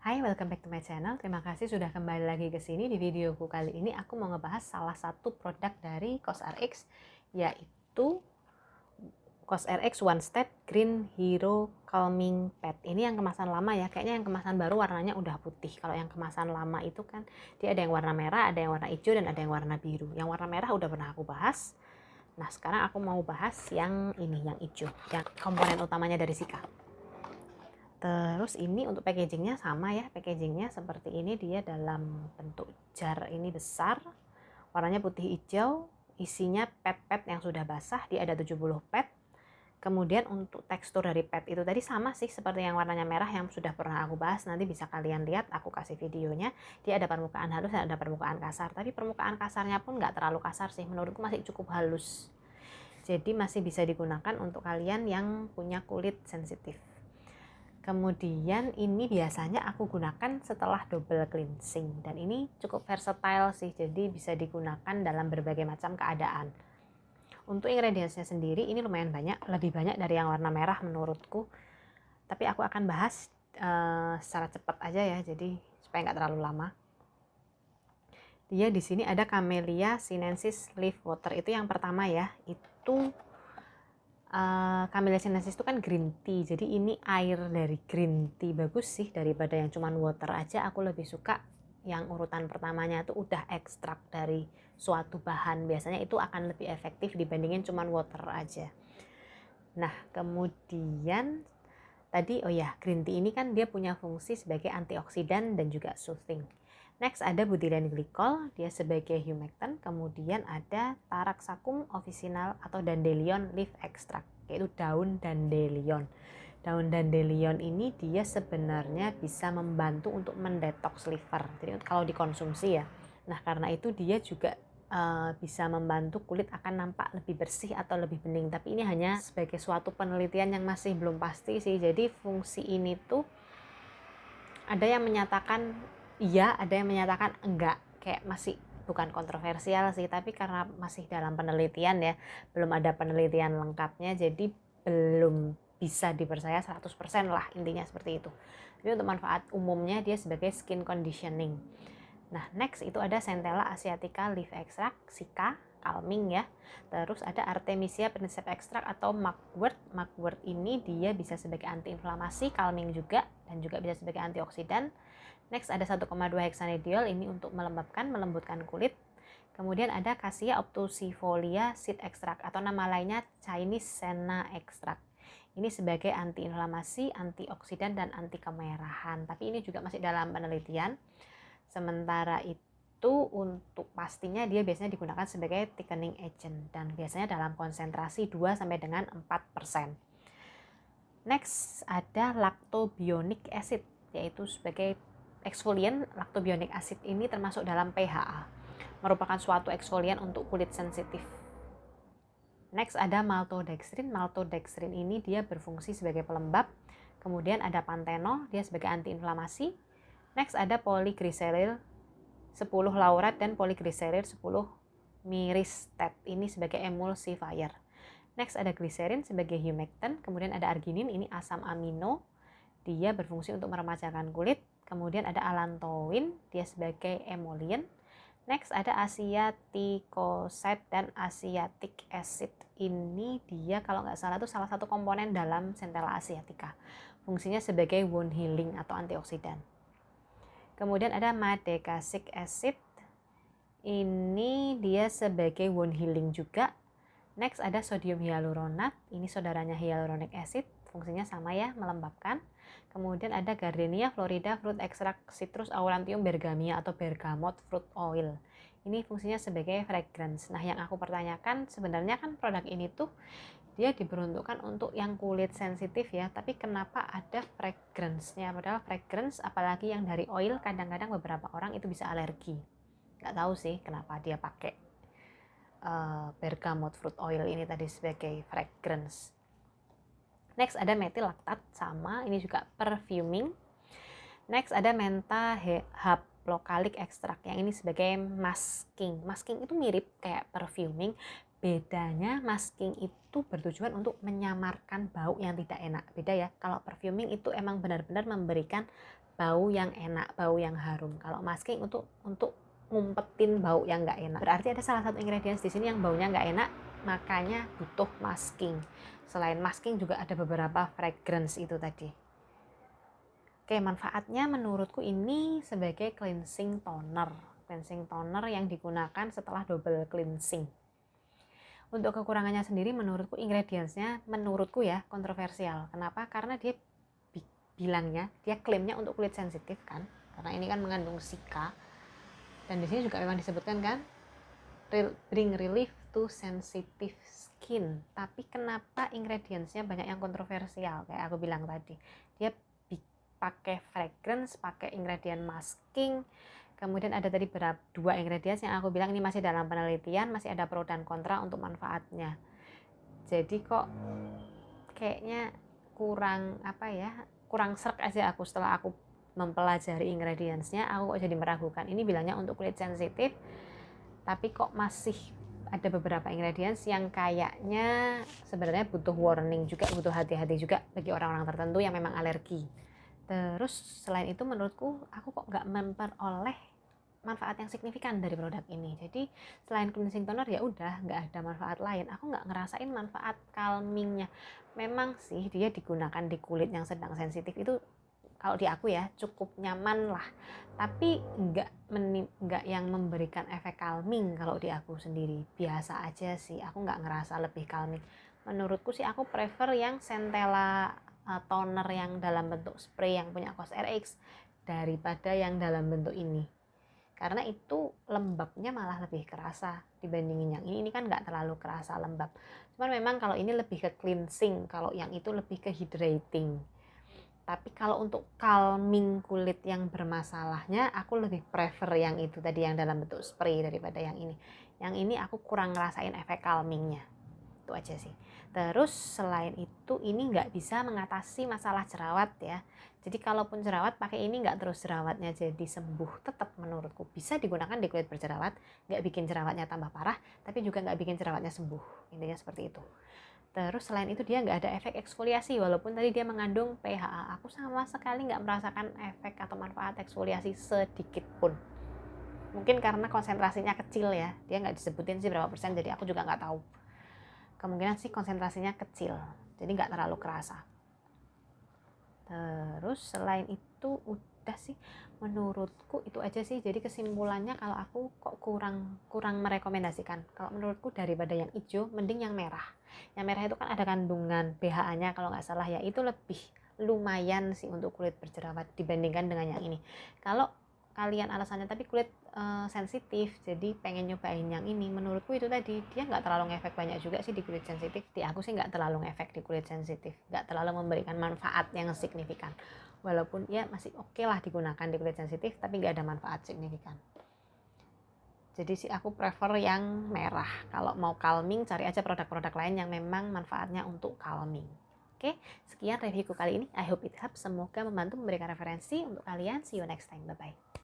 Hai, welcome back to my channel. Terima kasih sudah kembali lagi ke sini. Di videoku kali ini aku mau ngebahas salah satu produk dari COSRX, yaitu COSRX One Step Green Hero Calming Pad. Ini yang kemasan lama ya, kayaknya yang kemasan baru warnanya udah putih. Kalau yang kemasan lama itu kan dia ada yang warna merah, ada yang warna hijau, dan ada yang warna biru. Yang warna merah udah pernah aku bahas. Nah, sekarang aku mau bahas yang ini, yang hijau, yang komponen utamanya dari Sika. Terus ini untuk packagingnya sama ya, packagingnya seperti ini, dia dalam bentuk jar ini besar, warnanya putih hijau, isinya pad-pad yang sudah basah, dia ada 70 pad. Kemudian untuk tekstur dari pad itu tadi sama sih seperti yang warnanya merah yang sudah pernah aku bahas, nanti bisa kalian lihat, aku kasih videonya. Dia ada permukaan halus dan ada permukaan kasar, tapi permukaan kasarnya pun nggak terlalu kasar sih, menurutku masih cukup halus. Jadi masih bisa digunakan untuk kalian yang punya kulit sensitif. Kemudian ini biasanya aku gunakan setelah double cleansing, dan ini cukup versatile sih, jadi bisa digunakan dalam berbagai macam keadaan. Untuk ingredientsnya sendiri ini lumayan banyak, lebih banyak dari yang warna merah menurutku, tapi aku akan bahas secara cepat aja ya, jadi supaya nggak terlalu lama. Dia di sini ada Camellia sinensis leaf water, itu yang pertama ya. Itu Camellia sinensis itu kan green tea, jadi ini air dari green tea, bagus sih daripada yang cuman water aja. Aku lebih suka yang urutan pertamanya tuh udah ekstrak dari suatu bahan, biasanya itu akan lebih efektif dibandingin cuman water aja. Nah, kemudian tadi green tea ini kan dia punya fungsi sebagai antioksidan dan juga soothing. Next ada butylene glycol, dia sebagai humectant. Kemudian ada Taraxacum officinal atau dandelion leaf extract, yaitu daun dandelion. Daun dandelion ini dia sebenarnya bisa membantu untuk mendetoks liver, jadi kalau dikonsumsi ya. Nah, karena itu dia juga bisa membantu kulit akan nampak lebih bersih atau lebih bening, tapi ini hanya sebagai suatu penelitian yang masih belum pasti sih. Jadi fungsi ini tuh ada yang menyatakan iya, ada yang menyatakan enggak, kayak masih bukan kontroversial sih, tapi karena masih dalam penelitian ya, belum ada penelitian lengkapnya, jadi belum bisa dipercaya 100% lah, intinya seperti itu. Tapi untuk manfaat umumnya dia sebagai skin conditioning. Nah, next itu ada Centella asiatica leaf extract, Sika, calming ya. Terus ada Artemisia princeps extract atau mugwort. Mugwort ini dia bisa sebagai antiinflamasi, calming juga, dan juga bisa sebagai antioksidan. Next ada 1,2 hexanediol, ini untuk melembabkan, melembutkan kulit. Kemudian ada Cassia obtusifolia seed extract atau nama lainnya Chinese senna extract. Ini sebagai antiinflamasi, antioksidan, dan anti kemerahan. Tapi ini juga masih dalam penelitian. Sementara itu untuk pastinya dia biasanya digunakan sebagai thickening agent dan biasanya dalam konsentrasi 2 sampai dengan 4%. Next ada lactobionic acid, yaitu sebagai exfoliant. Lactobionic acid ini termasuk dalam PHA, merupakan suatu exfoliant untuk kulit sensitif. Next ada maltodextrin. Maltodextrin ini dia berfungsi sebagai pelembab. Kemudian ada panteno, dia sebagai antiinflamasi. Next ada polyglycerol 10 laurat dan polyglycerol 10 myristate, ini sebagai emulsifier. Next ada glycerin sebagai humectant. Kemudian ada arginin, ini asam amino, dia berfungsi untuk meremajakan kulit. Kemudian ada allantoin, dia sebagai emollient. Next ada asiaticoside dan asiatic acid, ini dia kalau nggak salah itu salah satu komponen dalam Centella asiatica, fungsinya sebagai wound healing atau antioksidan. Kemudian ada madecasic acid, ini dia sebagai wound healing juga. Next ada sodium hyaluronat, ini saudaranya hyaluronic acid, fungsinya sama ya, melembabkan. Kemudian ada Gardenia florida fruit extract citrus aurantium bergamia atau bergamot fruit oil, ini fungsinya sebagai fragrance. Nah, yang aku pertanyakan sebenarnya kan produk ini tuh dia diperuntukkan untuk yang kulit sensitif ya, tapi kenapa ada fragrance-nya? Padahal fragrance apalagi yang dari oil kadang-kadang beberapa orang itu bisa alergi. Nggak tahu sih kenapa dia pakai bergamot fruit oil ini tadi sebagai fragrance. Next ada methyl lactate, sama, ini juga perfuming. Next ada menta haplocalic extract, yang ini sebagai masking. Masking itu mirip kayak perfuming, bedanya masking itu bertujuan untuk menyamarkan bau yang tidak enak. Beda ya, kalau perfuming itu emang benar-benar memberikan bau yang enak, bau yang harum. Kalau masking untuk ngumpetin bau yang nggak enak. Berarti ada salah satu ingredients di sini yang baunya nggak enak, makanya butuh masking. Selain masking juga ada beberapa fragrance itu tadi. Oke, manfaatnya menurutku ini sebagai cleansing toner. Cleansing toner yang digunakan setelah double cleansing. Untuk kekurangannya sendiri menurutku ingredientsnya menurutku ya kontroversial. Kenapa? Karena dia bilangnya, dia klaimnya untuk kulit sensitif kan. Karena ini kan mengandung sika. Dan di sini juga memang disebutkan kan bring relief to sensitive skin. Tapi kenapa ingredientsnya banyak yang kontroversial kayak aku bilang tadi. Dia pakai fragrance, pakai ingredient masking, kemudian ada tadi dua ingredients yang aku bilang ini masih dalam penelitian, masih ada pro dan kontra untuk manfaatnya. Jadi kok kayaknya kurang kurang serk aja aku setelah aku mempelajari ingredientsnya, aku kok jadi meragukan. Ini bilangnya untuk kulit sensitif, tapi kok masih ada beberapa ingredients yang kayaknya sebenarnya butuh warning juga, butuh hati-hati juga bagi orang-orang tertentu yang memang alergi. Terus selain itu menurutku aku kok nggak memperoleh manfaat yang signifikan dari produk ini. Jadi selain cleansing toner ya udah nggak ada manfaat lain. Aku nggak ngerasain manfaat calmingnya. Memang sih dia digunakan di kulit yang sedang sensitif itu kalau di aku ya cukup nyaman lah. Tapi nggak yang memberikan efek calming kalau di aku sendiri. Biasa aja sih. Aku nggak ngerasa lebih calming. Menurutku sih aku prefer yang Centella toner yang dalam bentuk spray yang punya COSRX daripada yang dalam bentuk ini, karena itu lembabnya malah lebih kerasa dibandingin yang ini kan nggak terlalu kerasa lembab, cuman memang kalau ini lebih ke cleansing, kalau yang itu lebih ke hydrating. Tapi kalau untuk calming kulit yang bermasalahnya aku lebih prefer yang itu tadi yang dalam bentuk spray daripada yang ini. Yang ini aku kurang ngerasain efek calmingnya, itu aja sih. Terus selain itu ini nggak bisa mengatasi masalah jerawat ya. Jadi kalaupun jerawat pakai ini nggak terus jerawatnya jadi sembuh. Tetap menurutku bisa digunakan di kulit berjerawat, nggak bikin jerawatnya tambah parah, tapi juga nggak bikin jerawatnya sembuh. Intinya seperti itu. Terus selain itu dia nggak ada efek eksfoliasi, walaupun tadi dia mengandung PHA. Aku sama sekali nggak merasakan efek atau manfaat eksfoliasi sedikit pun. Mungkin karena konsentrasinya kecil ya, dia nggak disebutin sih berapa persen, jadi aku juga nggak tahu. Kemungkinan sih konsentrasinya kecil, jadi nggak terlalu kerasa. Terus selain itu udah sih, menurutku itu aja sih. Jadi kesimpulannya kalau aku kok kurang merekomendasikan. Kalau menurutku daripada yang hijau, mending yang merah. Yang merah itu kan ada kandungan BHA-nya kalau nggak salah ya, itu lebih lumayan sih untuk kulit berjerawat dibandingkan dengan yang ini. Kalau kalian alasannya tapi kulit sensitif jadi pengen nyobain yang ini, menurutku itu tadi dia nggak terlalu ngefek banyak juga sih di kulit sensitif. Di aku sih nggak terlalu ngefek di kulit sensitif, nggak terlalu memberikan manfaat yang signifikan, walaupun ya masih oke lah digunakan di kulit sensitif tapi nggak ada manfaat signifikan. Jadi sih aku prefer yang merah. Kalau mau calming cari aja produk-produk lain yang memang manfaatnya untuk calming. Oke, sekian reviewku kali ini. I hope it helps. Semoga membantu memberikan referensi untuk kalian. See you next time. Bye-bye.